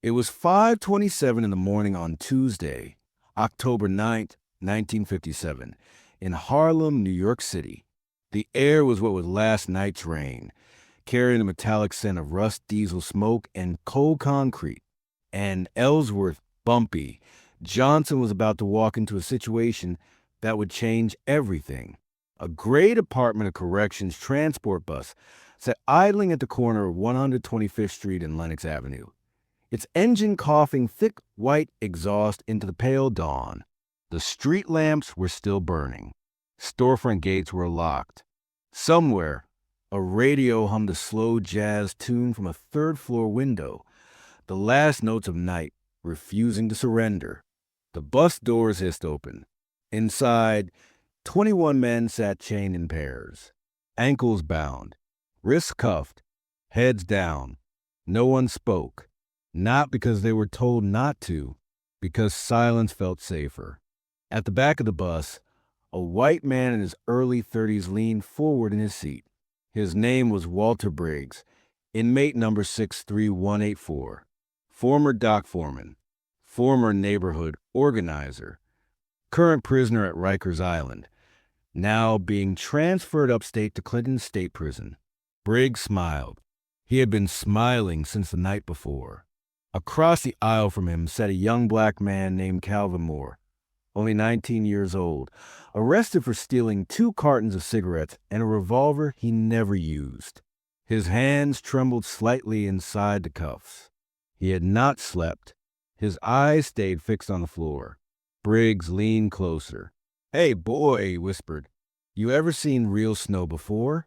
It was 5:27 in the morning on Tuesday, October 9th, 1957, in Harlem, New York City. The air was what was last night's rain, carrying the metallic scent of rust diesel smoke and cold concrete. And Ellsworth, Bumpy, Johnson was about to walk into a situation that would change everything. A gray Department of Corrections transport bus sat idling at the corner of 125th Street and Lenox Avenue, its engine coughing thick white exhaust into the pale dawn. The street lamps were still burning. Storefront gates were locked. Somewhere, a radio hummed a slow jazz tune from a third-floor window, the last notes of night refusing to surrender. The bus doors hissed open. Inside, 21 men sat chained in pairs, ankles bound, wrists cuffed, heads down. No one spoke, not because they were told not to, because silence felt safer. At the back of the bus, a white man in his early 30s leaned forward in his seat. His name was Walter Briggs, inmate number 63184, former dock foreman, former neighborhood organizer, current prisoner at Rikers Island, now being transferred upstate to Clinton State Prison. Briggs smiled. He had been smiling since the night before. Across the aisle from him sat a young black man named Calvin Moore, only 19 years old, arrested for stealing 2 cartons of cigarettes and a revolver he never used. His hands trembled slightly inside the cuffs. He had not slept. His eyes stayed fixed on the floor. Briggs leaned closer. "Hey, boy," he whispered. "You ever seen real snow before?"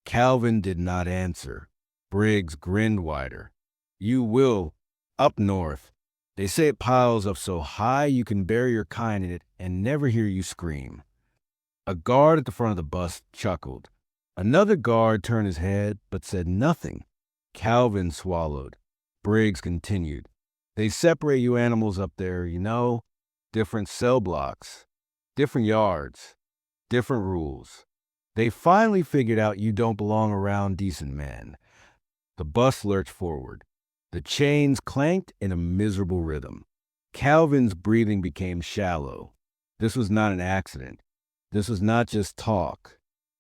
Calvin did not answer. Briggs grinned wider. "You will, up north. They say it piles up so high you can bury your kind in it and never hear you scream." A guard at the front of the bus chuckled. Another guard turned his head but said nothing. Calvin swallowed. Briggs continued. "They separate you animals up there, you know. Different cell blocks, different yards, different rules. They finally figured out you don't belong around decent men." The bus lurched forward. The chains clanked in a miserable rhythm. Calvin's breathing became shallow. This was not an accident. This was not just talk.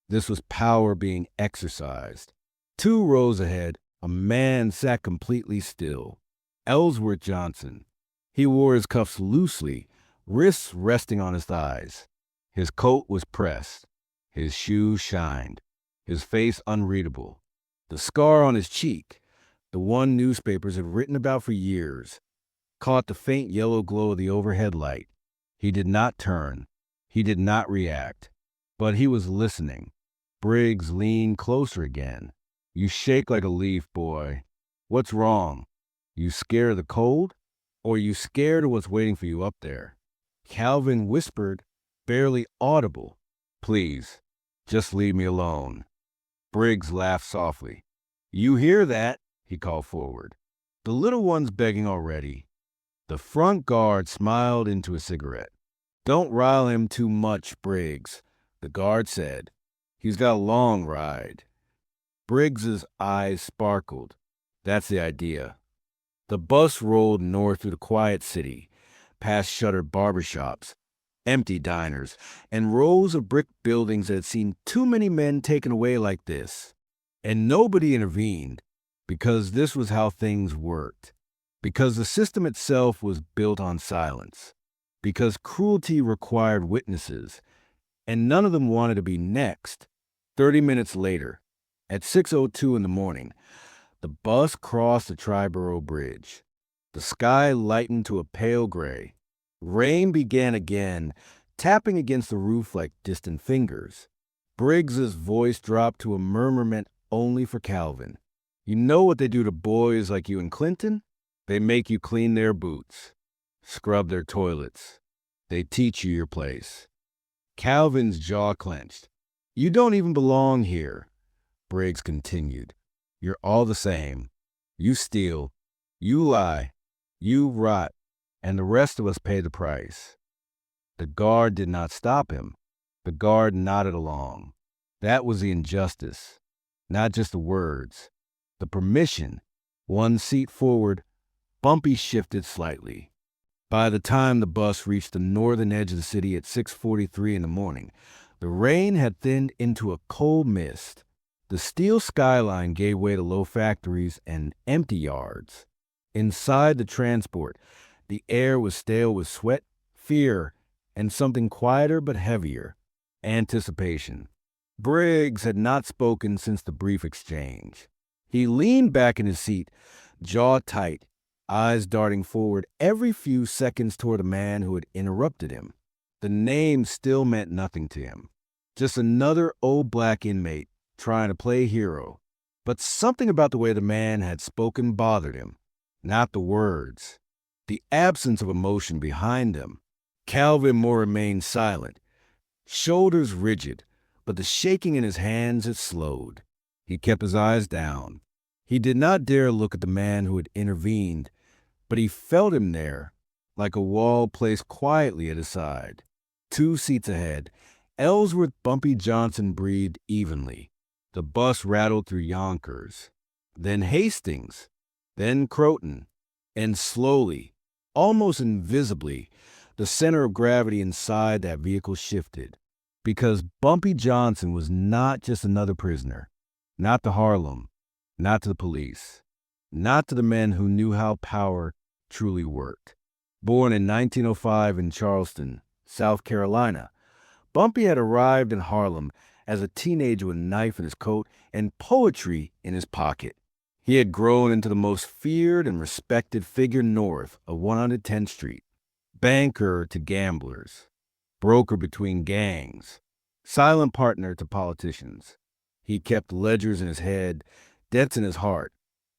This was power being exercised. 2 rows ahead, a man sat completely still. Ellsworth Johnson. He wore his cuffs loosely, wrists resting on his thighs. His coat was pressed. His shoes shined. His face unreadable. The scar on his cheek, the one newspapers had written about for years, caught the faint yellow glow of the overhead light. He did not turn. He did not react. But he was listening. Briggs leaned closer again. "You shake like a leaf, boy. What's wrong? You scared of the cold? Or you scared of what's waiting for you up there?" Calvin whispered, barely audible, "Please, just leave me alone." Briggs laughed softly. "You hear that?" he called forward. "The little one's begging already." The front guard smiled into a cigarette. "Don't rile him too much, Briggs," the guard said. "He's got a long ride." Briggs's eyes sparkled. "That's the idea." The bus rolled north through the quiet city, past shuttered barbershops, empty diners, and rows of brick buildings that had seen too many men taken away like this. And nobody intervened, because this was how things worked, because the system itself was built on silence, because cruelty required witnesses, and none of them wanted to be next. 30 minutes later, at 6:02 in the morning, the bus crossed the Triborough Bridge. The sky lightened to a pale gray. Rain began again, tapping against the roof like distant fingers. Briggs's voice dropped to a murmur meant only for Calvin. "You know what they do to boys like you in Clinton? They make you clean their boots, scrub their toilets. They teach you your place." Calvin's jaw clenched. "You don't even belong here," Briggs continued. "You're all the same. You steal, you lie, you rot, and the rest of us pay the price." The guard did not stop him. The guard nodded along. That was the injustice, not just the words. The permission, 1 seat forward, Bumpy shifted slightly. By the time the bus reached the northern edge of the city at 6:43 in the morning, the rain had thinned into a cold mist. The steel skyline gave way to low factories and empty yards. Inside the transport, the air was stale with sweat, fear, and something quieter but heavier: anticipation. Briggs had not spoken since the brief exchange. He leaned back in his seat, jaw tight, eyes darting forward every few seconds toward the man who had interrupted him. The name still meant nothing to him. Just another old black inmate trying to play hero. But something about the way the man had spoken bothered him. Not the words. The absence of emotion behind them. Calvin Moore remained silent, shoulders rigid, but the shaking in his hands had slowed. He kept his eyes down. He did not dare look at the man who had intervened, but he felt him there, like a wall placed quietly at his side. 2 seats ahead, Ellsworth Bumpy Johnson breathed evenly. The bus rattled through Yonkers, then Hastings, then Croton, and slowly, almost invisibly, the center of gravity inside that vehicle shifted. Because Bumpy Johnson was not just another prisoner, not to Harlem, not to the police, not to the men who knew how power truly worked. Born in 1905 in Charleston, South Carolina, Bumpy had arrived in Harlem as a teenager with a knife in his coat and poetry in his pocket. He had grown into the most feared and respected figure north of 110th Street, banker to gamblers, broker between gangs, silent partner to politicians. He kept ledgers in his head, debts in his heart,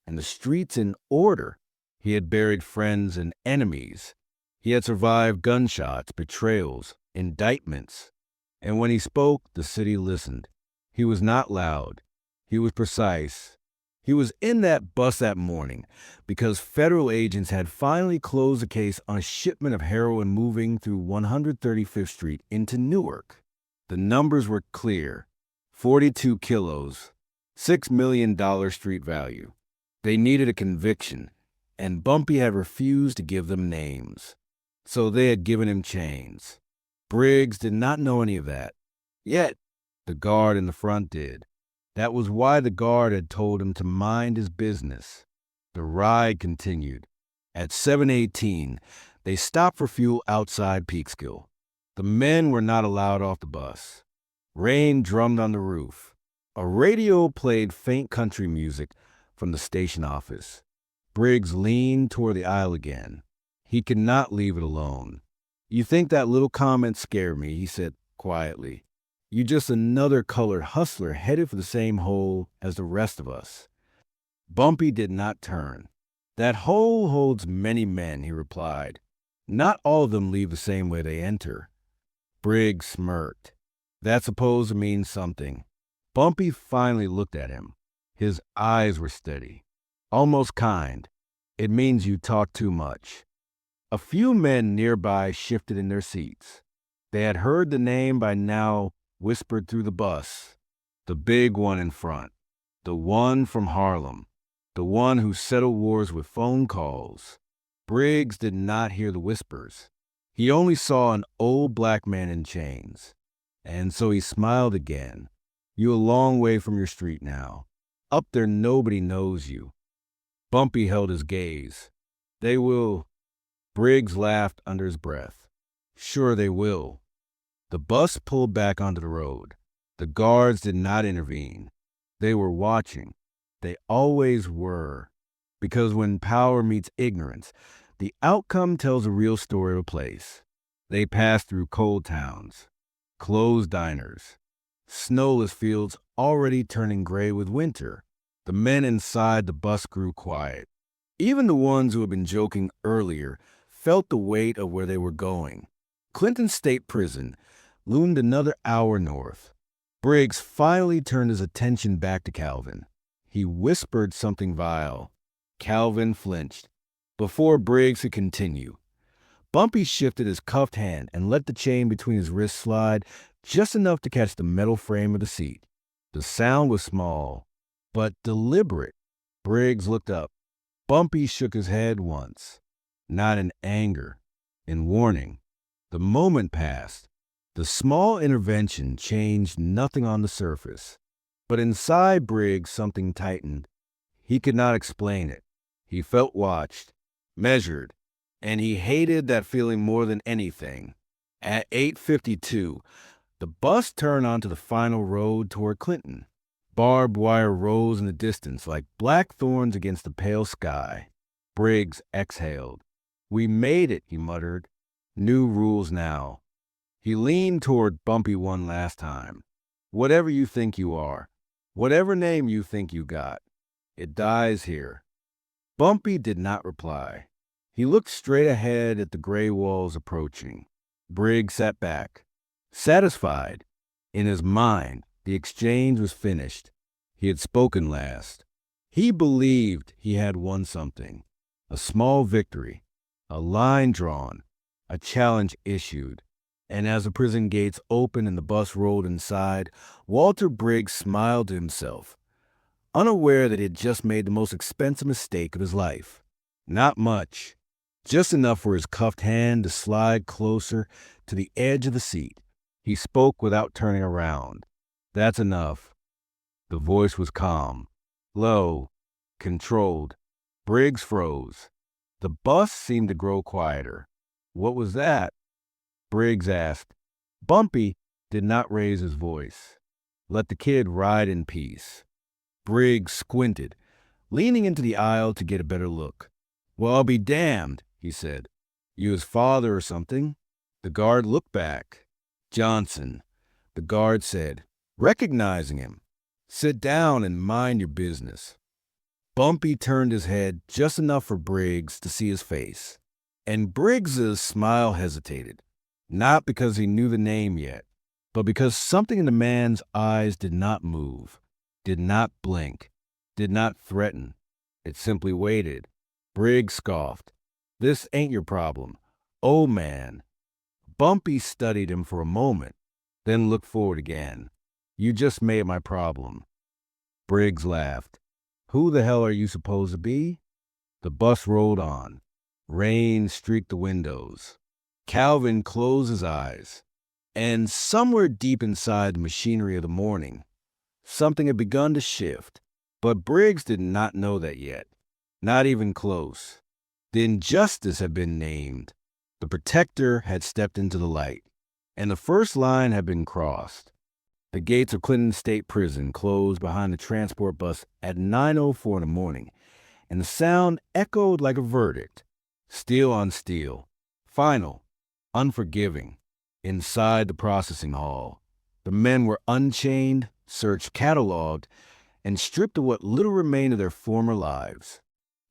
and the streets in order. He had buried friends and enemies. He had survived gunshots, betrayals, indictments. And when he spoke, the city listened. He was not loud. He was precise. He was in that bus that morning because federal agents had finally closed the case on a shipment of heroin moving through 135th Street into Newark. The numbers were clear: 42 kilos, $6 million street value. They needed a conviction, and Bumpy had refused to give them names. So they had given him chains. Briggs did not know any of that. Yet, the guard in the front did. That was why the guard had told him to mind his business. The ride continued. At 7:18, they stopped for fuel outside Peekskill. The men were not allowed off the bus. Rain drummed on the roof. A radio played faint country music from the station office. Briggs leaned toward the aisle again. He could not leave it alone. "You think that little comment scared me," he said quietly. "You just another colored hustler headed for the same hole as the rest of us." Bumpy did not turn. "That hole holds many men," he replied. "Not all of them leave the same way they enter." Briggs smirked. "That's supposed to mean something." Bumpy finally looked at him. His eyes were steady, almost kind. "It means you talk too much." A few men nearby shifted in their seats. They had heard the name by now whispered through the bus. The big one in front. The one from Harlem. The one who settled wars with phone calls. Briggs did not hear the whispers. He only saw an old black man in chains. And so he smiled again. "You a long way from your street now. Up there nobody knows you." Bumpy held his gaze. "They will." Briggs laughed under his breath. "Sure they will." The bus pulled back onto the road. The guards did not intervene. They were watching. They always were. Because when power meets ignorance, the outcome tells a real story of a place. They passed through cold towns, closed diners, snowless fields already turning gray with winter. The men inside the bus grew quiet. Even the ones who had been joking earlier felt the weight of where they were going. Clinton State Prison loomed another hour north. Briggs finally turned his attention back to Calvin. He whispered something vile. Calvin flinched. Before Briggs could continue, Bumpy shifted his cuffed hand and let the chain between his wrists slide just enough to catch the metal frame of the seat. The sound was small, but deliberate. Briggs looked up. Bumpy shook his head once, not in anger, in warning. The moment passed. The small intervention changed nothing on the surface. But inside Briggs something tightened. He could not explain it. He felt watched, measured, and he hated that feeling more than anything. At 8:52, the bus turned onto the final road toward Clinton. Barbed wire rose in the distance like black thorns against the pale sky. Briggs exhaled. "We made it," he muttered. "New rules now." He leaned toward Bumpy one last time. "Whatever you think you are, whatever name you think you got, it dies here." Bumpy did not reply. He looked straight ahead at the gray walls approaching. Briggs sat back, satisfied. In his mind, the exchange was finished. He had spoken last. He believed he had won something. A small victory, a line drawn, a challenge issued. And as the prison gates opened and the bus rolled inside, Walter Briggs smiled to himself, unaware that he had just made the most expensive mistake of his life. Not much, just enough for his cuffed hand to slide closer to the edge of the seat. He spoke without turning around. "That's enough." The voice was calm, low, controlled. Briggs froze. The bus seemed to grow quieter. "What was that?" Briggs asked. Bumpy did not raise his voice. "Let the kid ride in peace." Briggs squinted, leaning into the aisle to get a better look. "Well, I'll be damned," he said. "You his father or something?" The guard looked back. "Johnson," the guard said, recognizing him. "Sit down and mind your business." Bumpy turned his head just enough for Briggs to see his face. And Briggs's smile hesitated, not because he knew the name yet, but because something in the man's eyes did not move, did not blink, did not threaten. It simply waited. Briggs scoffed. "This ain't your problem, old man." Bumpy studied him for a moment, then looked forward again. "You just made my problem." Briggs laughed. "Who the hell are you supposed to be?" The bus rolled on. Rain streaked the windows. Calvin closed his eyes. And somewhere deep inside the machinery of the morning, something had begun to shift. But Briggs did not know that yet. Not even close. The injustice had been named. The protector had stepped into the light. And the first line had been crossed. The gates of Clinton State Prison closed behind the transport bus at 9:04 in the morning, and the sound echoed like a verdict. Steel on steel. Final. Unforgiving. Inside the processing hall, the men were unchained, searched, cataloged, and stripped of what little remained of their former lives.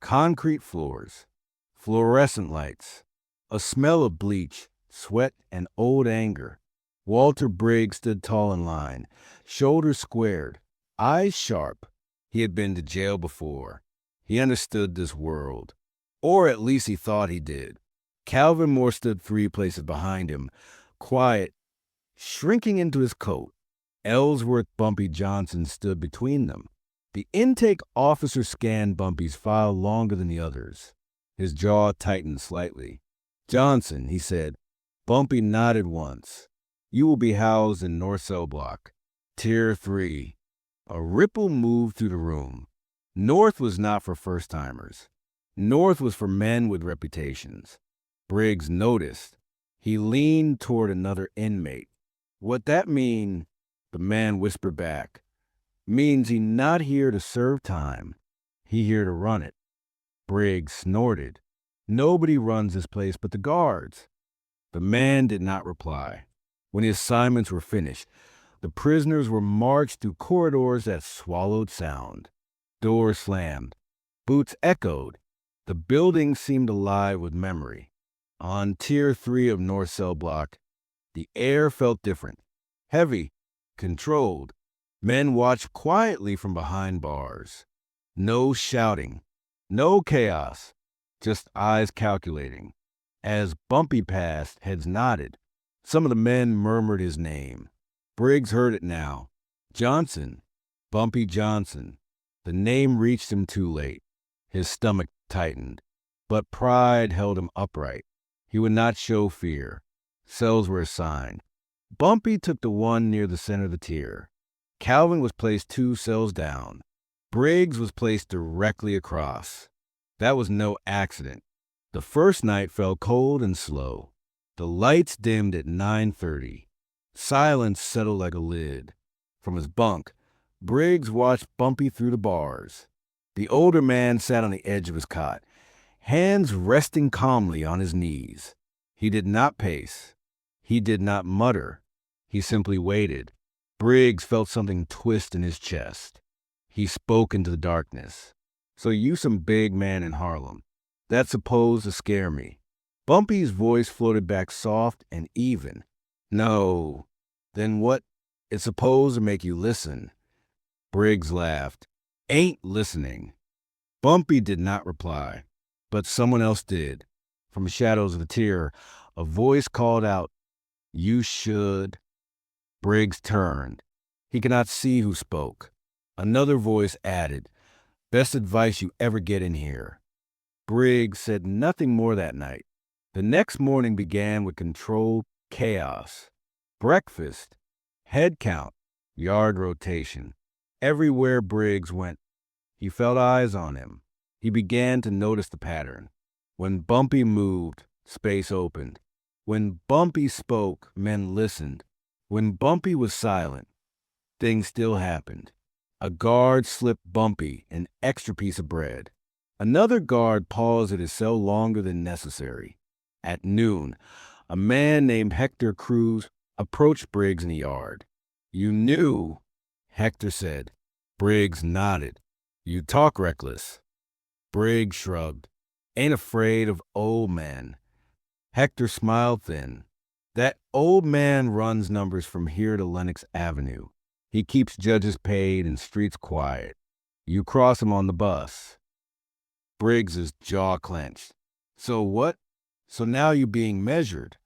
Concrete floors, fluorescent lights, a smell of bleach, sweat, and old anger. Walter Briggs stood tall in line, shoulders squared, eyes sharp. He had been to jail before. He understood this world. Or at least he thought he did. Calvin Moore stood 3 places behind him, quiet, shrinking into his coat. Ellsworth Bumpy Johnson stood between them. The intake officer scanned Bumpy's file longer than the others. His jaw tightened slightly. "Johnson," he said. Bumpy nodded once. "You will be housed in North Cell Block, Tier 3. A ripple moved through the room. North was not for first-timers. North was for men with reputations. Briggs noticed. He leaned toward another inmate. "What that mean?" The man whispered back. "Means he not here to serve time. He here to run it." Briggs snorted. "Nobody runs this place but the guards." The man did not reply. When the assignments were finished, the prisoners were marched through corridors that swallowed sound. Doors slammed. Boots echoed. The building seemed alive with memory. On Tier 3 of North Cell Block, the air felt different. Heavy, controlled. Men watched quietly from behind bars. No shouting. No chaos. Just eyes calculating. As Bumpy passed, heads nodded. Some of the men murmured his name. Briggs heard it now. Johnson. Bumpy Johnson. The name reached him too late. His stomach tightened, but pride held him upright. He would not show fear. Cells were assigned. Bumpy took the one near the center of the tier. Calvin was placed 2 cells down. Briggs was placed directly across. That was no accident. The first night fell cold and slow. The lights dimmed at 9:30. Silence settled like a lid. From his bunk, Briggs watched Bumpy through the bars. The older man sat on the edge of his cot, hands resting calmly on his knees. He did not pace. He did not mutter. He simply waited. Briggs felt something twist in his chest. He spoke into the darkness. "So you some big man in Harlem. That's supposed to scare me." Bumpy's voice floated back soft and even. "No. Then what? It's supposed to make you listen." Briggs laughed. "Ain't listening." Bumpy did not reply, but someone else did. From the shadows of the tier, a voice called out, "You should." Briggs turned. He could not see who spoke. Another voice added, "Best advice you ever get in here." Briggs said nothing more that night. The next morning began with controlled chaos. Breakfast, head count, yard rotation. Everywhere Briggs went, he felt eyes on him. He began to notice the pattern. When Bumpy moved, space opened. When Bumpy spoke, men listened. When Bumpy was silent, things still happened. A guard slipped Bumpy an extra piece of bread. Another guard paused at his cell longer than necessary. At noon, a man named Hector Cruz approached Briggs in the yard. "You knew," Hector said. Briggs nodded. "You talk reckless." Briggs shrugged. "Ain't afraid of old men." Hector smiled thin. "That old man runs numbers from here to Lenox Avenue. He keeps judges paid and streets quiet. You cross him on the bus." Briggs's jaw clenched. "So what? So now you're being measured."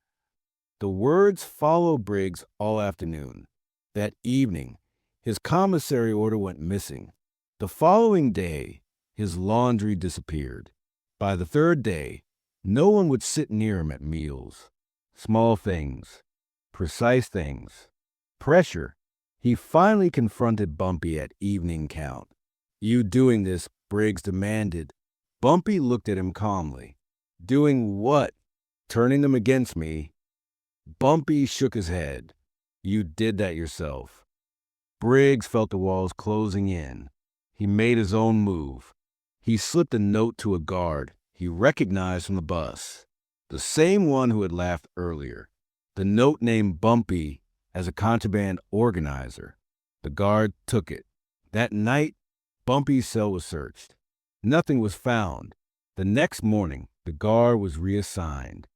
The words followed Briggs all afternoon. That evening, his commissary order went missing. The following day, his laundry disappeared. By the third day, no one would sit near him at meals. Small things, precise things, pressure. He finally confronted Bumpy at evening count. "You doing this?" Briggs demanded. Bumpy looked at him calmly. "Doing what?" "Turning them against me." Bumpy shook his head. "You did that yourself." Briggs felt the walls closing in. He made his own move. He slipped a note to a guard he recognized from the bus, the same one who had laughed earlier. The note named Bumpy as a contraband organizer. The guard took it. That night, Bumpy's cell was searched. Nothing was found. The next morning, the guard was reassigned.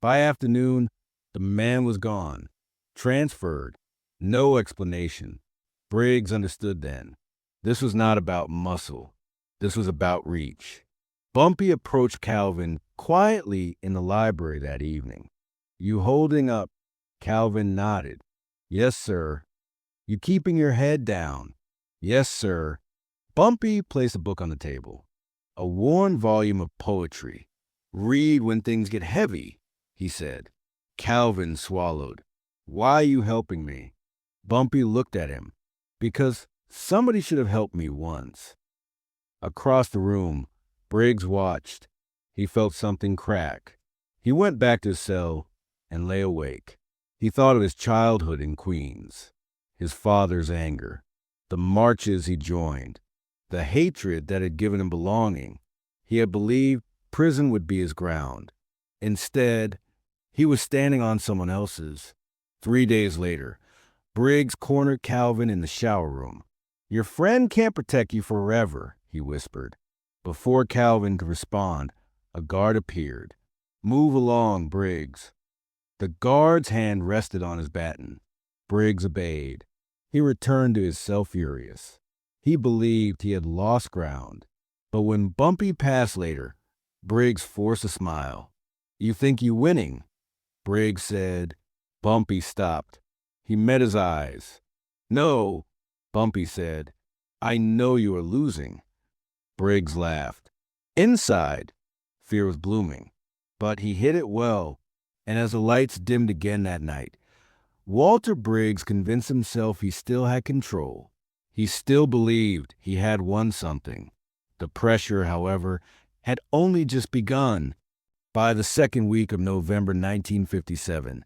By afternoon, the man was gone, transferred, no explanation. Briggs understood then. This was not about muscle. This was about reach. Bumpy approached Calvin quietly in the library that evening. "You holding up?" Calvin nodded. "Yes, sir." "You keeping your head down?" "Yes, sir." Bumpy placed a book on the table. A worn volume of poetry. "Read when things get heavy," he said. Calvin swallowed. "Why you helping me?" Bumpy looked at him. "Because somebody should have helped me once." Across the room, Briggs watched. He felt something crack. He went back to his cell and lay awake. He thought of his childhood in Queens, his father's anger, the marches he joined, the hatred that had given him belonging. He had believed prison would be his ground. Instead, he was standing on someone else's. 3 days later, Briggs cornered Calvin in the shower room. "Your friend can't protect you forever," he whispered. Before Calvin could respond, a guard appeared. "Move along, Briggs." The guard's hand rested on his baton. Briggs obeyed. He returned to his cell furious. He believed he had lost ground. But when Bumpy passed later, Briggs forced a smile. "You think you winning?" Briggs said. Bumpy stopped. He met his eyes. "No," Bumpy said. "I know you are losing." Briggs laughed. Inside, fear was blooming, but he hid it well, and as the lights dimmed again that night, Walter Briggs convinced himself he still had control. He still believed he had won something. The pressure, however, had only just begun. By the second week of November 1957,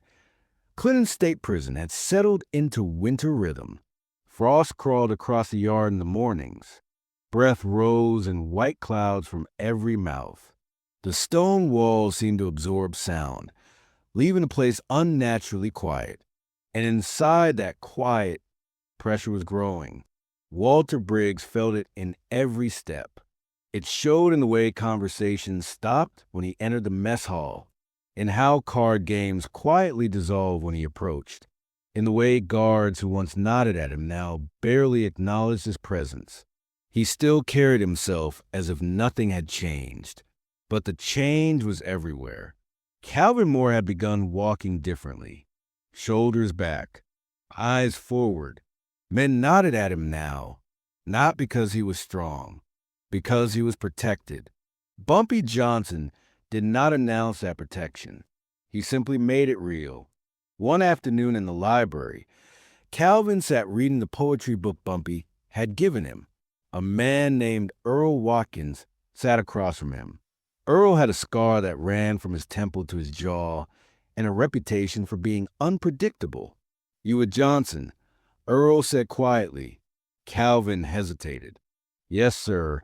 Clinton State Prison had settled into winter rhythm. Frost crawled across the yard in the mornings. Breath rose in white clouds from every mouth. The stone walls seemed to absorb sound, leaving the place unnaturally quiet. And inside that quiet, pressure was growing. Walter Briggs felt it in every step. It showed in the way conversations stopped when he entered the mess hall, in how card games quietly dissolved when he approached, in the way guards who once nodded at him now barely acknowledged his presence. He still carried himself as if nothing had changed, but the change was everywhere. Calvin Moore had begun walking differently, shoulders back, eyes forward. Men nodded at him now, not because he was strong, because he was protected. Bumpy Johnson did not announce that protection. He simply made it real. One afternoon in the library, Calvin sat reading the poetry book Bumpy had given him. A man named Earl Watkins sat across from him. Earl had a scar that ran from his temple to his jaw and a reputation for being unpredictable. "You with Johnson?" Earl said quietly. Calvin hesitated. "Yes, sir."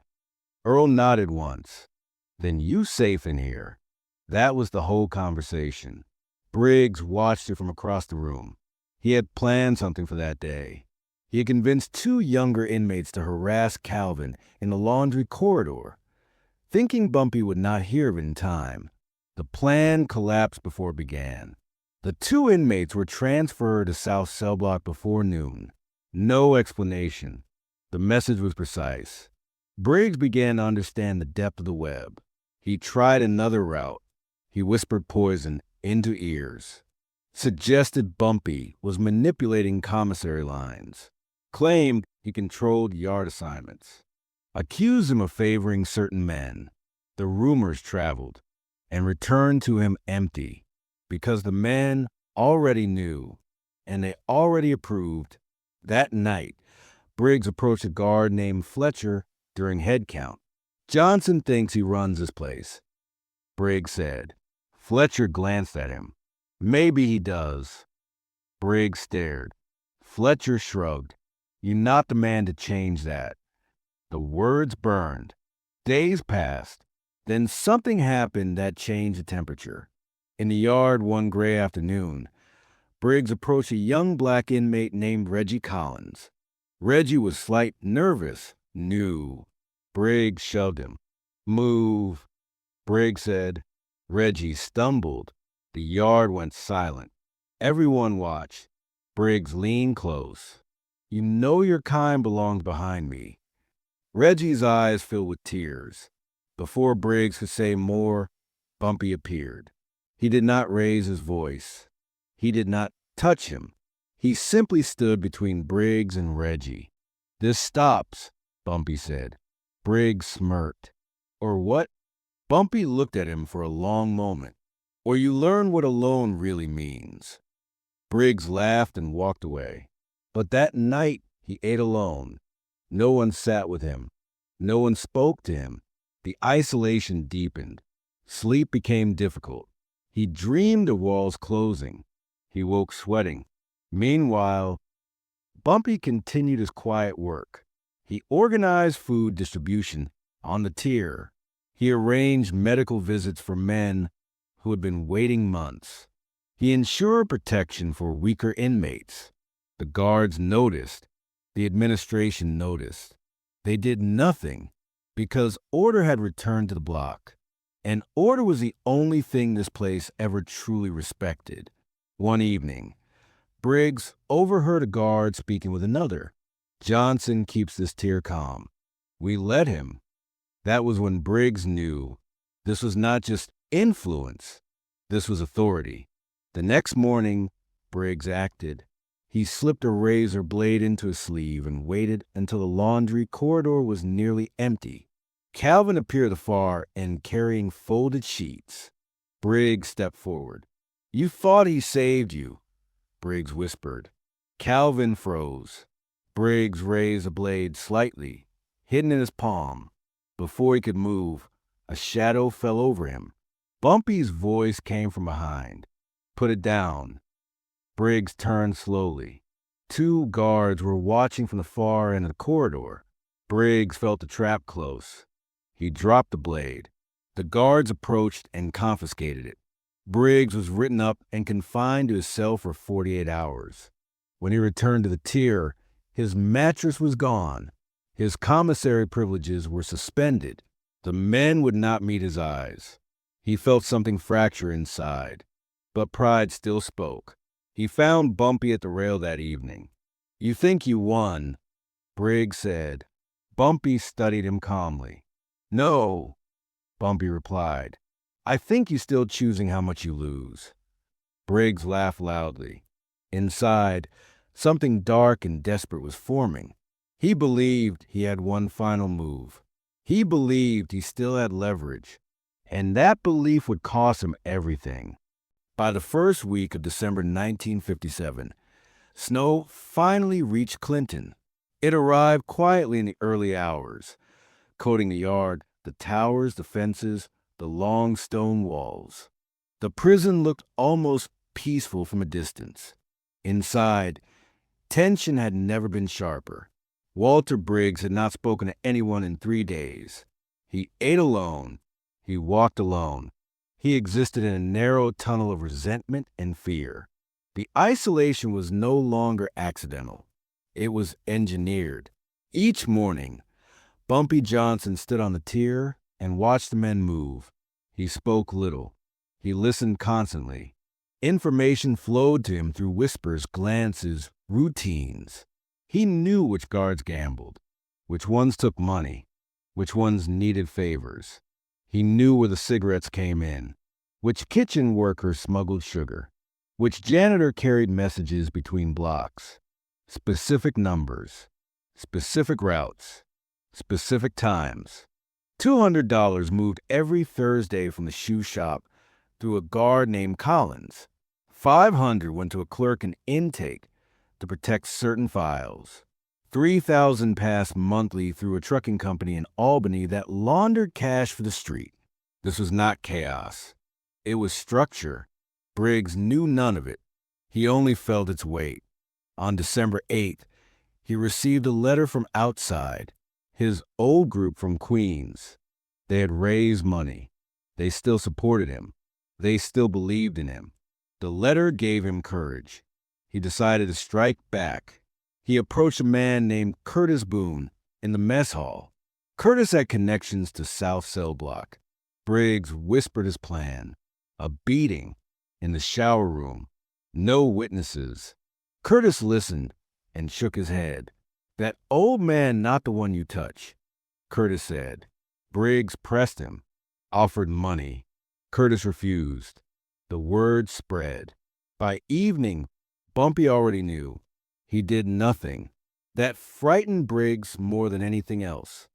Earl nodded once. "Then you safe in here." That was the whole conversation. Briggs watched it from across the room. He had planned something for that day. He had convinced two younger inmates to harass Calvin in the laundry corridor. Thinking Bumpy would not hear of it in time, the plan collapsed before it began. The two inmates were transferred to South Cell Block before noon. No explanation. The message was precise. Briggs began to understand the depth of the web. He tried another route. He whispered poison into ears. Suggested Bumpy was manipulating commissary lines. Claimed he controlled yard assignments. Accused him of favoring certain men. The rumors traveled and returned to him empty, because the men already knew, and they already approved. That night, Briggs approached a guard named Fletcher during head count. "Johnson thinks he runs this place," Briggs said. Fletcher glanced at him. "Maybe he does." Briggs stared. Fletcher shrugged. "You're not the man to change that." The words burned. Days passed. Then something happened that changed the temperature. In the yard one gray afternoon, Briggs approached a young black inmate named Reggie Collins. Reggie was slight, nervous, new. Briggs shoved him. "Move," Briggs said. Reggie stumbled. The yard went silent. Everyone watched. Briggs leaned close. "You know your kind belongs behind me." Reggie's eyes filled with tears. Before Briggs could say more, Bumpy appeared. He did not raise his voice. He did not touch him. He simply stood between Briggs and Reggie. "This stops," Bumpy said. Briggs smirked. "Or what?" Bumpy looked at him for a long moment. "Or you learn what alone really means." Briggs laughed and walked away. But that night he ate alone. No one sat with him. No one spoke to him. The isolation deepened. Sleep became difficult. He dreamed of walls closing. He woke sweating. Meanwhile, Bumpy continued his quiet work. He organized food distribution on the tier. He arranged medical visits for men who had been waiting months. He ensured protection for weaker inmates. The guards noticed. The administration noticed. They did nothing because order had returned to the block. And order was the only thing this place ever truly respected. One evening, Briggs overheard a guard speaking with another. "Johnson keeps this tier calm. We let him." That was when Briggs knew this was not just influence. This was authority. The next morning, Briggs acted. He slipped a razor blade into his sleeve and waited until the laundry corridor was nearly empty. Calvin appeared at the far end carrying folded sheets. Briggs stepped forward. "You thought he saved you," Briggs whispered. Calvin froze. Briggs raised the blade slightly, hidden in his palm. Before he could move, a shadow fell over him. Bumpy's voice came from behind. "Put it down." Briggs turned slowly. Two guards were watching from the far end of the corridor. Briggs felt the trap close. He dropped the blade. The guards approached and confiscated it. Briggs was written up and confined to his cell for 48 hours. When he returned to the tier, his mattress was gone. His commissary privileges were suspended. The men would not meet his eyes. He felt something fracture inside, but pride still spoke. He found Bumpy at the rail that evening. "You think you won," Briggs said. Bumpy studied him calmly. "No," Bumpy replied. "I think you're still choosing how much you lose." Briggs laughed loudly. Inside, something dark and desperate was forming. He believed he had one final move. He believed he still had leverage, and that belief would cost him everything. By the first week of December 1957, snow finally reached Clinton. It arrived quietly in the early hours, coating the yard, the towers, the fences, the long stone walls. The prison looked almost peaceful from a distance. Inside, tension had never been sharper. Walter Briggs had not spoken to anyone in 3 days. He ate alone. He walked alone. He existed in a narrow tunnel of resentment and fear. The isolation was no longer accidental. It was engineered. Each morning, Bumpy Johnson stood on the tier and watched the men move. He spoke little. He listened constantly. Information flowed to him through whispers, glances, routines. He knew which guards gambled, which ones took money, which ones needed favors. He knew where the cigarettes came in, which kitchen worker smuggled sugar, which janitor carried messages between blocks, specific numbers, specific routes, specific times. $200 moved every Thursday from the shoe shop through a guard named Collins. $500 went to a clerk in intake to protect certain files. $3,000 passed monthly through a trucking company in Albany that laundered cash for the street. This was not chaos. It was structure. Briggs knew none of it. He only felt its weight. On December 8th, he received a letter from outside, his old group from Queens. They had raised money. They still supported him. They still believed in him. The letter gave him courage. He decided to strike back. He approached a man named Curtis Boone in the mess hall. Curtis had connections to South Cell Block. Briggs whispered his plan. A beating in the shower room. No witnesses. Curtis listened and shook his head. "That old man, not the one you touch," Curtis said. Briggs pressed him, offered money. Curtis refused. The word spread. By evening, Bumpy already knew. He did nothing. That frightened Briggs more than anything else.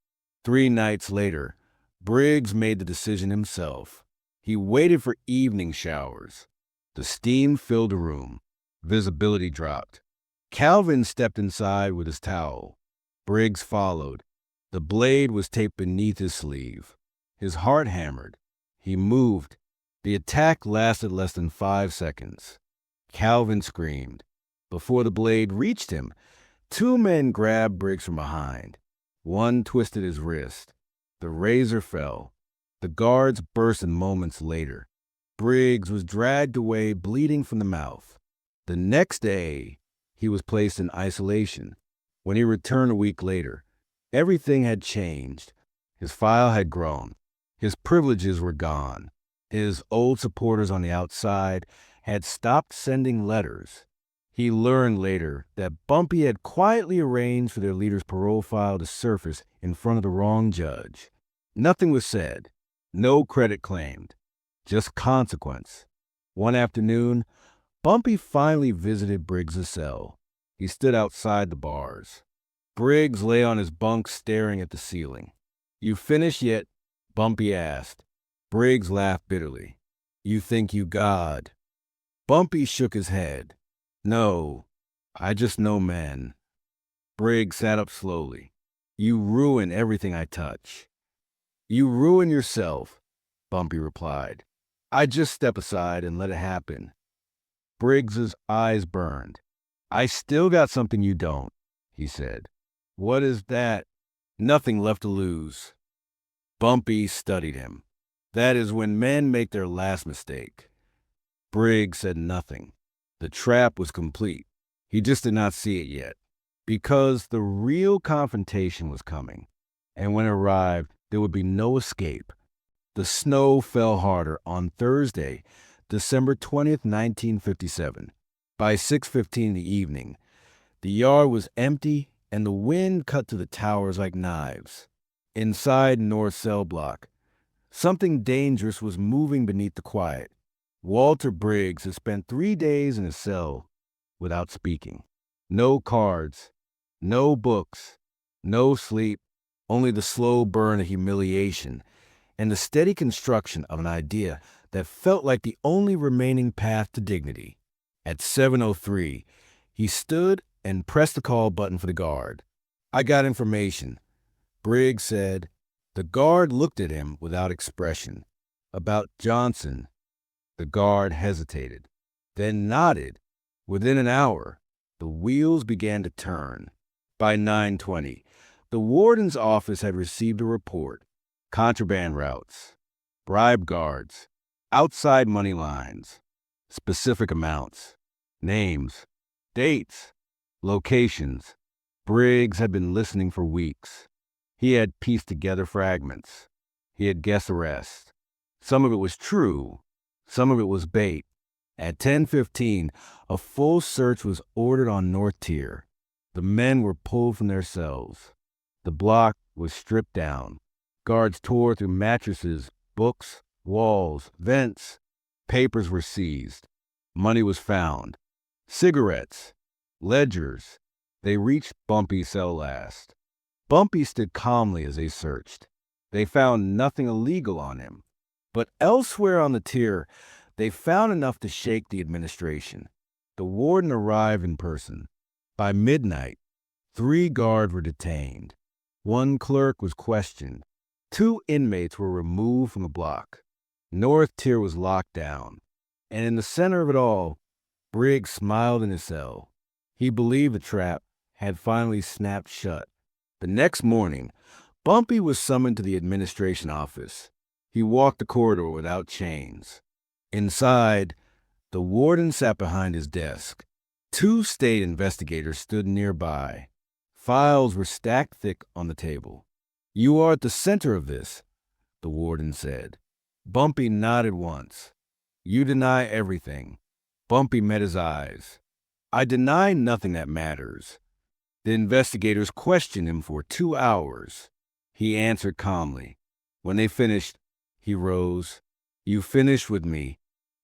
3 nights later, Briggs made the decision himself. He waited for evening showers. The steam filled the room. Visibility dropped. Calvin stepped inside with his towel. Briggs followed. The blade was taped beneath his sleeve. His heart hammered. He moved. The attack lasted less than 5 seconds. Calvin screamed. Before the blade reached him, 2 men grabbed Briggs from behind. One twisted his wrist. The razor fell. The guards burst in moments later. Briggs was dragged away bleeding from the mouth. The next day, he was placed in isolation. When he returned a week later, everything had changed. His file had grown. His privileges were gone. His old supporters on the outside had stopped sending letters. He learned later that Bumpy had quietly arranged for their leader's parole file to surface in front of the wrong judge. Nothing was said. No credit claimed. Just consequence. One afternoon, Bumpy finally visited Briggs' cell. He stood outside the bars. Briggs lay on his bunk staring at the ceiling. You finished yet? Bumpy asked. Briggs laughed bitterly. You think you God. Bumpy shook his head. No, I just know men. Briggs sat up slowly. You ruin everything I touch. You ruin yourself, Bumpy replied. I just step aside and let it happen. Briggs's eyes burned. I still got something you don't, he said. What is that? Nothing left to lose. Bumpy studied him. That is when men make their last mistake. Briggs said nothing. The trap was complete. He just did not see it yet. Because the real confrontation was coming. And when it arrived, there would be no escape. The snow fell harder on Thursday, December 20th, 1957. By 6:15 in the evening, the yard was empty and the wind cut to the towers like knives. Inside North Cell Block, something dangerous was moving beneath the quiet. Walter Briggs had spent 3 days in his cell without speaking. No cards, no books, no sleep, only the slow burn of humiliation and the steady construction of an idea that felt like the only remaining path to dignity. At 7:03, he stood and pressed the call button for the guard. I got information, Briggs said. The guard looked at him without expression. About Johnson. The guard hesitated, then nodded. Within an hour, the wheels began to turn. By 9:20, the warden's office had received a report. Contraband routes, bribe guards, outside money lines, specific amounts, names, dates, locations. Briggs had been listening for weeks. He had pieced together fragments. He had guessed arrests. Some of it was true. Some of it was bait. At 10:15, a full search was ordered on North Tier. The men were pulled from their cells. The block was stripped down. Guards tore through mattresses, books, walls, vents. Papers were seized. Money was found. Cigarettes, ledgers. They reached Bumpy's cell last. Bumpy stood calmly as they searched. They found nothing illegal on him. But elsewhere on the tier, they found enough to shake the administration. The warden arrived in person. By midnight, 3 guards were detained. 1 clerk was questioned. 2 inmates were removed from the block. North Tier was locked down. And in the center of it all, Briggs smiled in his cell. He believed the trap had finally snapped shut. The next morning, Bumpy was summoned to the administration office. He walked the corridor without chains. Inside, the warden sat behind his desk. 2 state investigators stood nearby. Files were stacked thick on the table. You are at the center of this, the warden said. Bumpy nodded once. You deny everything. Bumpy met his eyes. I deny nothing that matters. The investigators questioned him for 2 hours. He answered calmly. When they finished, he rose. You finished with me.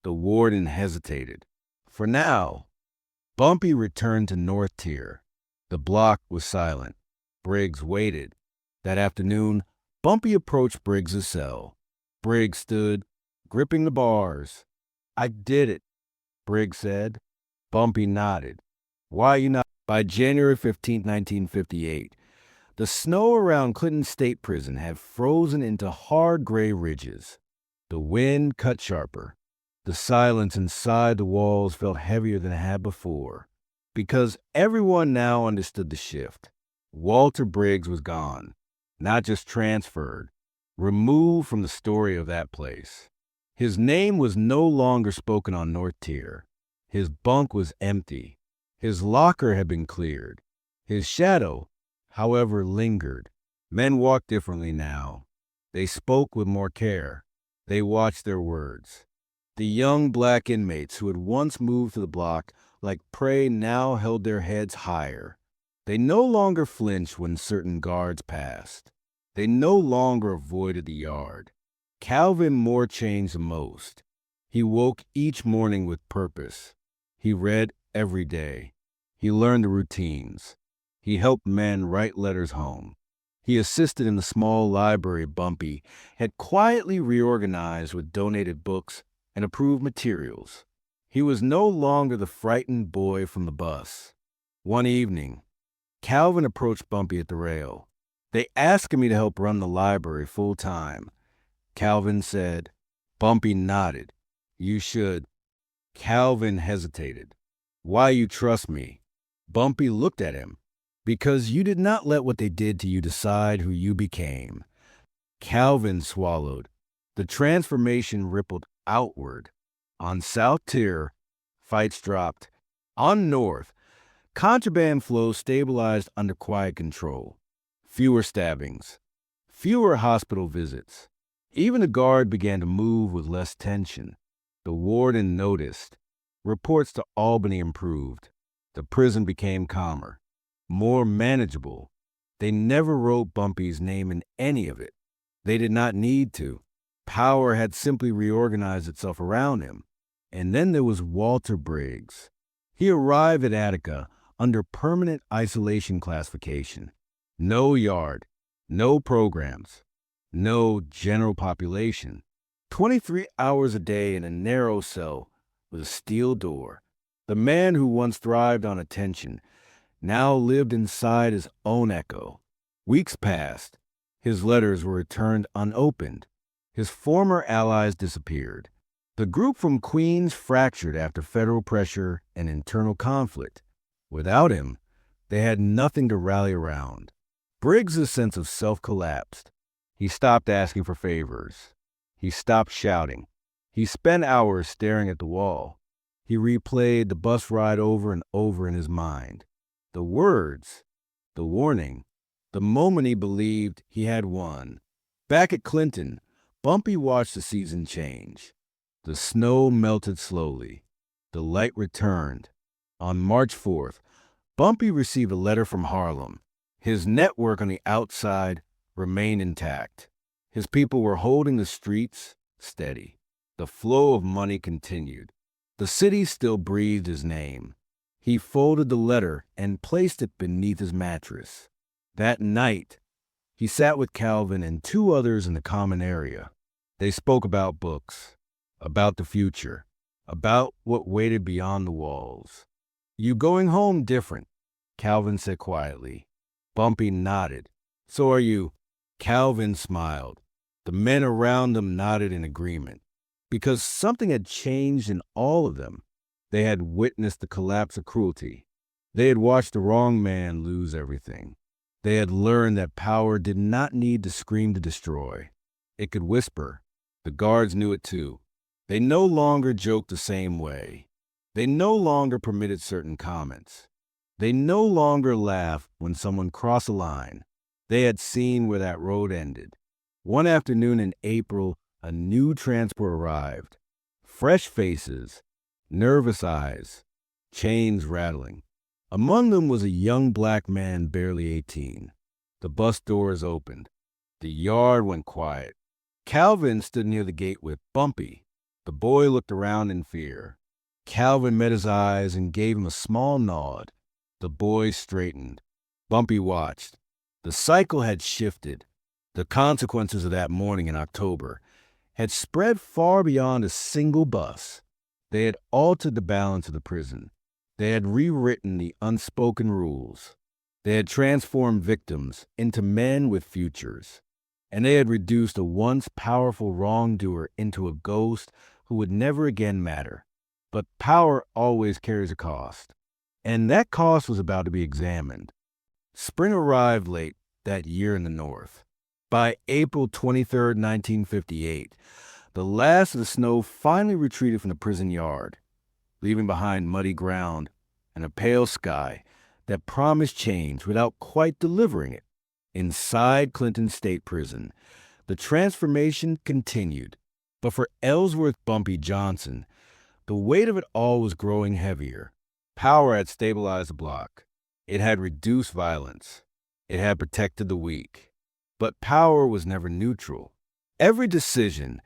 The warden hesitated. For now, Bumpy returned to North Tier. The block was silent. Briggs waited. That afternoon, Bumpy approached Briggs's cell. Briggs stood, gripping the bars. I did it, Briggs said. Bumpy nodded. Why you not? By January 15, 1958, the snow around Clinton State Prison had frozen into hard gray ridges. The wind cut sharper. The silence inside the walls felt heavier than it had before. Because everyone now understood the shift. Walter Briggs was gone. Not just transferred, removed from the story of that place. His name was no longer spoken on North Tier. His bunk was empty. His locker had been cleared. His shadow, however, lingered. Men walked differently now. They spoke with more care. They watched their words. The young black inmates who had once moved to the block like prey now held their heads higher. They no longer flinched when certain guards passed. They no longer avoided the yard. Calvin Moore changed the most. He woke each morning with purpose. He read every day. He learned the routines. He helped men write letters home. He assisted in the small library Bumpy had quietly reorganized with donated books and approved materials. He was no longer the frightened boy from the bus. One evening, Calvin approached Bumpy at the rail. They asked me to help run the library full time. Calvin said. Bumpy nodded. You should. Calvin hesitated. Why you trust me? Bumpy looked at him. Because you did not let what they did to you decide who you became. Calvin swallowed. The transformation rippled outward. On South Tier, fights dropped. On North, contraband flow stabilized under quiet control. Fewer stabbings. Fewer hospital visits. Even the guard began to move with less tension. The warden noticed. Reports to Albany improved. The prison became calmer, more manageable. They never wrote Bumpy's name in any of it. They did not need to. Power had simply reorganized itself around him. And then there was Walter Briggs. He arrived at Attica under permanent isolation classification. No yard, no programs, no general population. 23 hours a day in a narrow cell with a steel door. The man who once thrived on attention now lived inside his own echo. Weeks passed. His letters were returned unopened. His former allies disappeared. The group from Queens fractured after federal pressure and internal conflict. Without him, they had nothing to rally around. Briggs' sense of self collapsed. He stopped asking for favors. He stopped shouting. He spent hours staring at the wall. He replayed the bus ride over and over in his mind. The words, the warning, the moment he believed he had won. Back at Clinton, Bumpy watched the season change. The snow melted slowly. The light returned. On March 4th, Bumpy received a letter from Harlem. His network on the outside remained intact. His people were holding the streets steady. The flow of money continued. The city still breathed his name. He folded the letter and placed it beneath his mattress. That night, he sat with Calvin and two others in the common area. They spoke about books, about the future, about what waited beyond the walls. You going home different, Calvin said quietly. Bumpy nodded. So are you. Calvin smiled. The men around them nodded in agreement. Because something had changed in all of them. They had witnessed the collapse of cruelty. They had watched the wrong man lose everything. They had learned that power did not need to scream to destroy. It could whisper. The guards knew it too. They no longer joked the same way. They no longer permitted certain comments. They no longer laughed when someone crossed a line. They had seen where that road ended. One afternoon in April, a new transport arrived. Fresh faces, nervous eyes, chains rattling. Among them was a young black man barely 18. The bus doors opened. The yard went quiet. Calvin stood near the gate with Bumpy. The boy looked around in fear. Calvin met his eyes and gave him a small nod. The boy straightened. Bumpy watched. The cycle had shifted. The consequences of that morning in October had spread far beyond a single bus. They had altered the balance of the prison. They had rewritten the unspoken rules. They had transformed victims into men with futures. And they had reduced a once powerful wrongdoer into a ghost who would never again matter. But power always carries a cost. And that cost was about to be examined. Spring arrived late that year in the North. By April 23, 1958, the last of the snow finally retreated from the prison yard, leaving behind muddy ground and a pale sky that promised change without quite delivering it. Inside Clinton State Prison, the transformation continued. But for Ellsworth Bumpy Johnson, the weight of it all was growing heavier. Power had stabilized the block. It had reduced violence. It had protected the weak. But power was never neutral. Every decision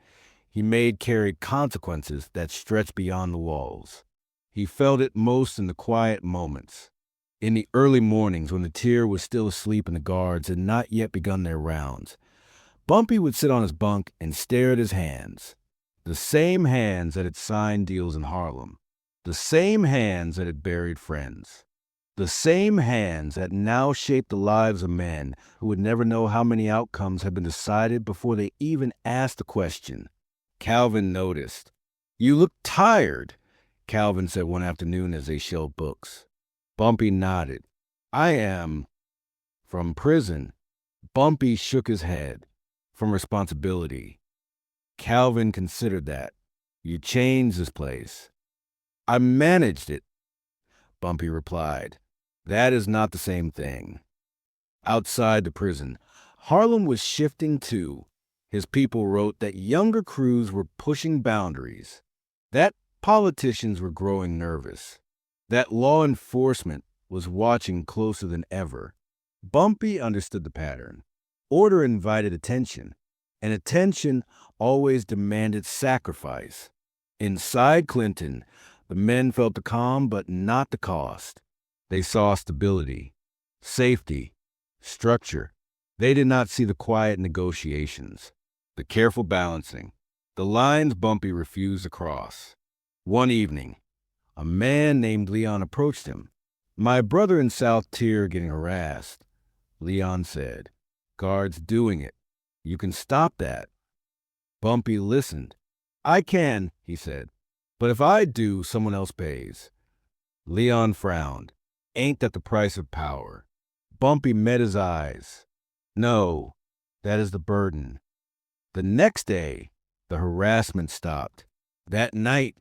he made carried consequences that stretched beyond the walls. He felt it most in the quiet moments. In the early mornings, when the tier was still asleep and the guards had not yet begun their rounds, Bumpy would sit on his bunk and stare at his hands. The same hands that had signed deals in Harlem. The same hands that had buried friends. The same hands that now shaped the lives of men who would never know how many outcomes had been decided before they even asked the question. Calvin noticed. "You look tired," Calvin said one afternoon as they shelved books. Bumpy nodded. "I am." From prison, Bumpy shook his head. From responsibility. Calvin considered that. "You changed this place." "I managed it," Bumpy replied. "That is not the same thing." Outside the prison, Harlem was shifting too. His people wrote that younger crews were pushing boundaries, that politicians were growing nervous, that law enforcement was watching closer than ever. Bumpy understood the pattern. Order invited attention, and attention always demanded sacrifice. Inside Clinton, the men felt the calm but not the cost. They saw stability, safety, structure. They did not see the quiet negotiations, the careful balancing, the lines Bumpy refused to cross. One evening, a man named Leon approached him. "My brother in South Tier getting harassed," Leon said. "Guards doing it. You can stop that." Bumpy listened. "I can," he said. "But if I do, someone else pays." Leon frowned. "Ain't that the price of power?" Bumpy met his eyes. "No, that is the burden." The next day, the harassment stopped. That night,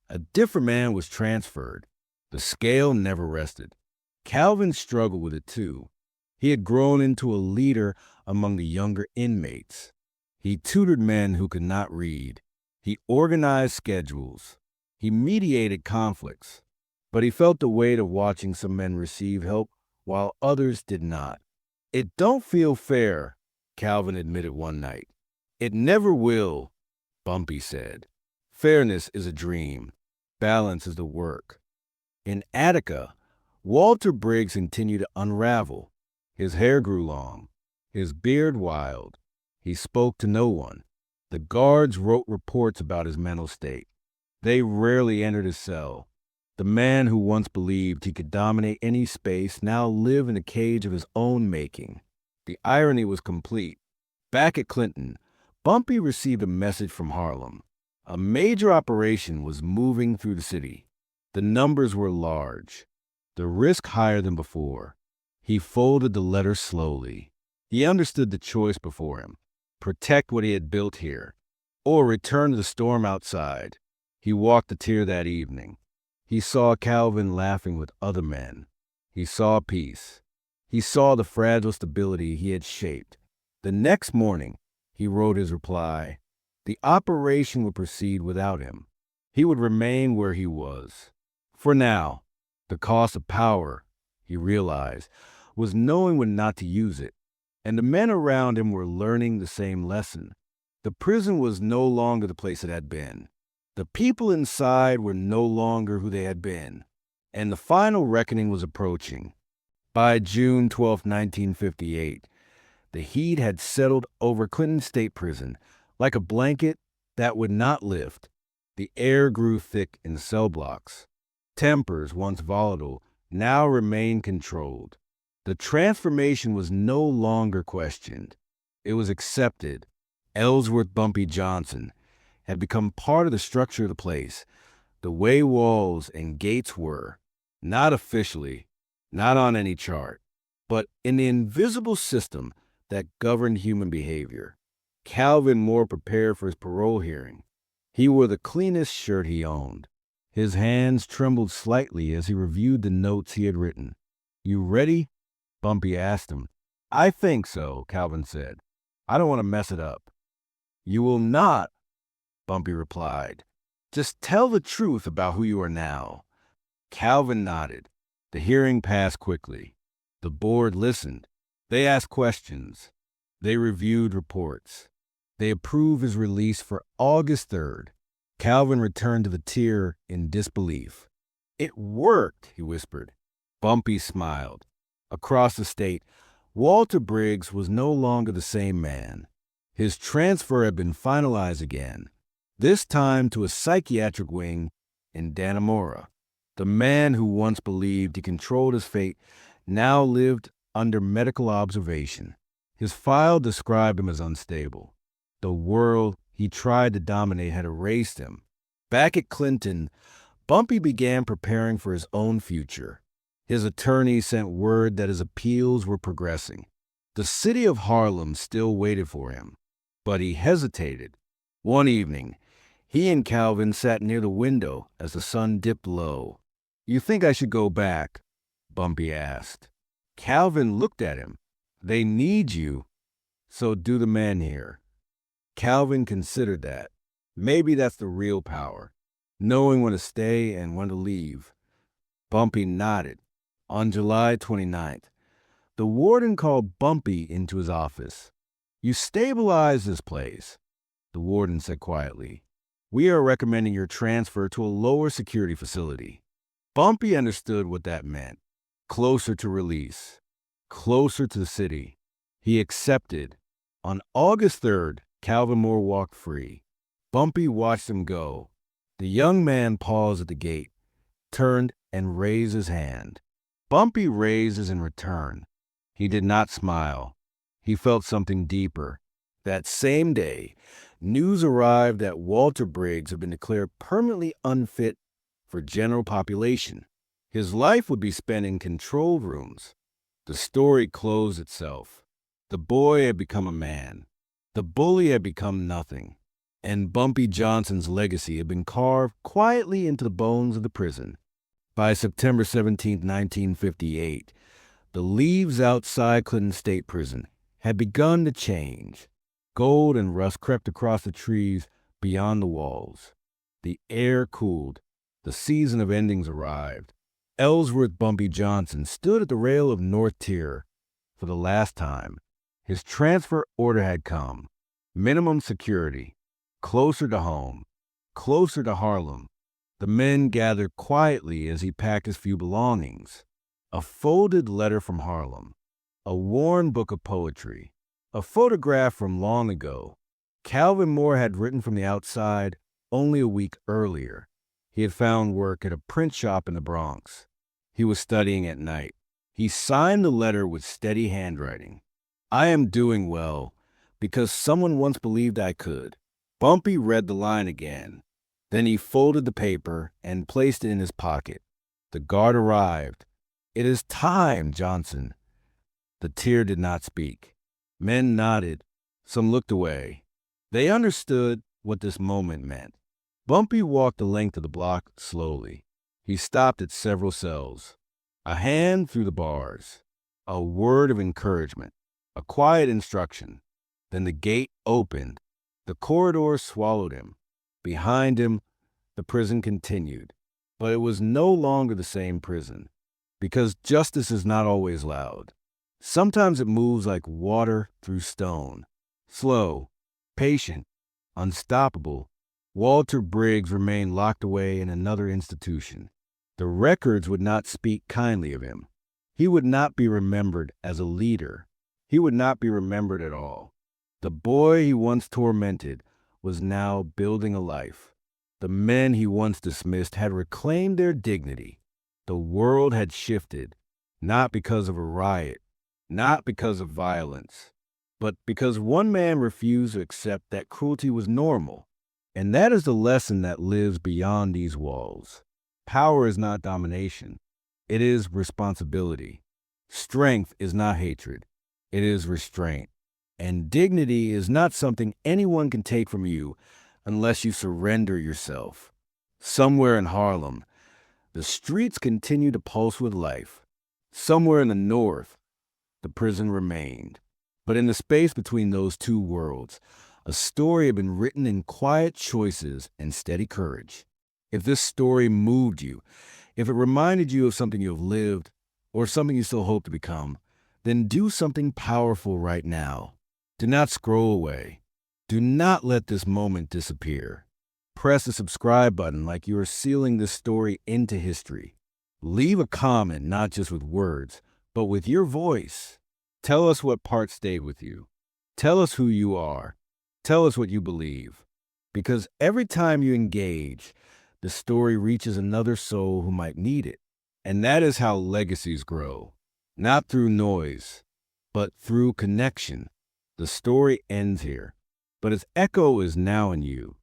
a different man was transferred. The scale never rested. Calvin struggled with it too. He had grown into a leader among the younger inmates. He tutored men who could not read. He organized schedules. He mediated conflicts. But he felt the weight of watching some men receive help while others did not. "It don't feel fair," Calvin admitted one night. "It never will," Bumpy said. "Fairness is a dream. Balance is the work." In Attica, Walter Briggs continued to unravel. His hair grew long, his beard wild. He spoke to no one. The guards wrote reports about his mental state. They rarely entered his cell. The man who once believed he could dominate any space now lived in a cage of his own making. The irony was complete. Back at Clinton, Bumpy received a message from Harlem. A major operation was moving through the city. The numbers were large, the risk higher than before. He folded the letter slowly. He understood the choice before him: protect what he had built here, or return to the storm outside. He walked the tier that evening. He saw Calvin laughing with other men. He saw peace. He saw the fragile stability he had shaped. The next morning, he wrote his reply. The operation would proceed without him. He would remain where he was. For now, the cost of power, he realized, was knowing when not to use it. And the men around him were learning the same lesson. The prison was no longer the place it had been. The people inside were no longer who they had been. And the final reckoning was approaching. By June 12, 1958, the heat had settled over Clinton State Prison like a blanket that would not lift. The air grew thick in cell blocks. Tempers, once volatile, now remained controlled. The transformation was no longer questioned. It was accepted. Ellsworth Bumpy Johnson had become part of the structure of the place, the way walls and gates were, not officially, not on any chart, but in the invisible system that governed human behavior. Calvin more prepared for his parole hearing. He wore the cleanest shirt he owned. His hands trembled slightly as he reviewed the notes he had written. "You ready?" Bumpy asked him. "I think so," Calvin said. "I don't want to mess it up." "You will not," Bumpy replied. "Just tell the truth about who you are now." Calvin nodded. The hearing passed quickly. The board listened. They asked questions. They reviewed reports. They approved his release for August 3rd. Calvin returned to the tier in disbelief. "It worked," he whispered. Bumpy smiled. Across the state, Walter Briggs was no longer the same man. His transfer had been finalized again, this time to a psychiatric wing in Dannemora. The man who once believed he controlled his fate now lived under medical observation. His file described him as unstable. The world he tried to dominate had erased him. Back at Clinton, Bumpy began preparing for his own future. His attorney sent word that his appeals were progressing. The city of Harlem still waited for him, but he hesitated. One evening, he and Calvin sat near the window as the sun dipped low. "You think I should go back?" Bumpy asked. Calvin looked at him. "They need you, so do the man here." Calvin considered that. Maybe that's the real power, knowing when to stay and when to leave. Bumpy nodded. On July 29th, the warden called Bumpy into his office. "You stabilize this place," the warden said quietly. "We are recommending your transfer to a lower security facility." Bumpy understood what that meant. Closer to release. Closer to the city. He accepted. On August 3rd, Calvin Moore walked free. Bumpy watched him go. The young man paused at the gate, turned, and raised his hand. Bumpy raised his in return. He did not smile. He felt something deeper. That same day, news arrived that Walter Briggs had been declared permanently unfit for general population. His life would be spent in control rooms. The story closed itself. The boy had become a man. The bully had become nothing. And Bumpy Johnson's legacy had been carved quietly into the bones of the prison. By September 17, 1958, the leaves outside Clinton State Prison had begun to change. Gold and rust crept across the trees beyond the walls. The air cooled. The season of endings arrived. Ellsworth Bumpy Johnson stood at the rail of North Tier for the last time. His transfer order had come. Minimum security. Closer to home. Closer to Harlem. The men gathered quietly as he packed his few belongings. A folded letter from Harlem. A worn book of poetry. A photograph from long ago. Calvin Moore had written from the outside only a week earlier. He had found work at a print shop in the Bronx. He was studying at night. He signed the letter with steady handwriting. "I am doing well because someone once believed I could." Bumpy read the line again. Then he folded the paper and placed it in his pocket. The guard arrived. "It is time, Johnson." The Tier did not speak. Men nodded. Some looked away. They understood what this moment meant. Bumpy walked the length of the block slowly. He stopped at several cells. A hand through the bars. A word of encouragement. A quiet instruction. Then the gate opened. The corridor swallowed him. Behind him, the prison continued. But it was no longer the same prison. Because justice is not always loud. Sometimes it moves like water through stone. Slow, patient, unstoppable. Walter Briggs remained locked away in another institution. The records would not speak kindly of him. He would not be remembered as a leader. He would not be remembered at all. The boy he once tormented was now building a life. The men he once dismissed had reclaimed their dignity. The world had shifted, not because of a riot, not because of violence, but because one man refused to accept that cruelty was normal. And that is the lesson that lives beyond these walls. Power is not domination. It is responsibility. Strength is not hatred. It is restraint. And dignity is not something anyone can take from you unless you surrender yourself. Somewhere in Harlem, the streets continue to pulse with life. Somewhere in the north, the prison remained. But in the space between those two worlds, a story had been written in quiet choices and steady courage. If this story moved you, if it reminded you of something you have lived, or something you still hope to become, then do something powerful right now. Do not scroll away. Do not let this moment disappear. Press the subscribe button like you are sealing this story into history. Leave a comment, not just with words, but with your voice. Tell us what part stayed with you. Tell us who you are. Tell us what you believe. Because every time you engage, the story reaches another soul who might need it. And that is how legacies grow. Not through noise, but through connection. The story ends here, but its echo is now in you.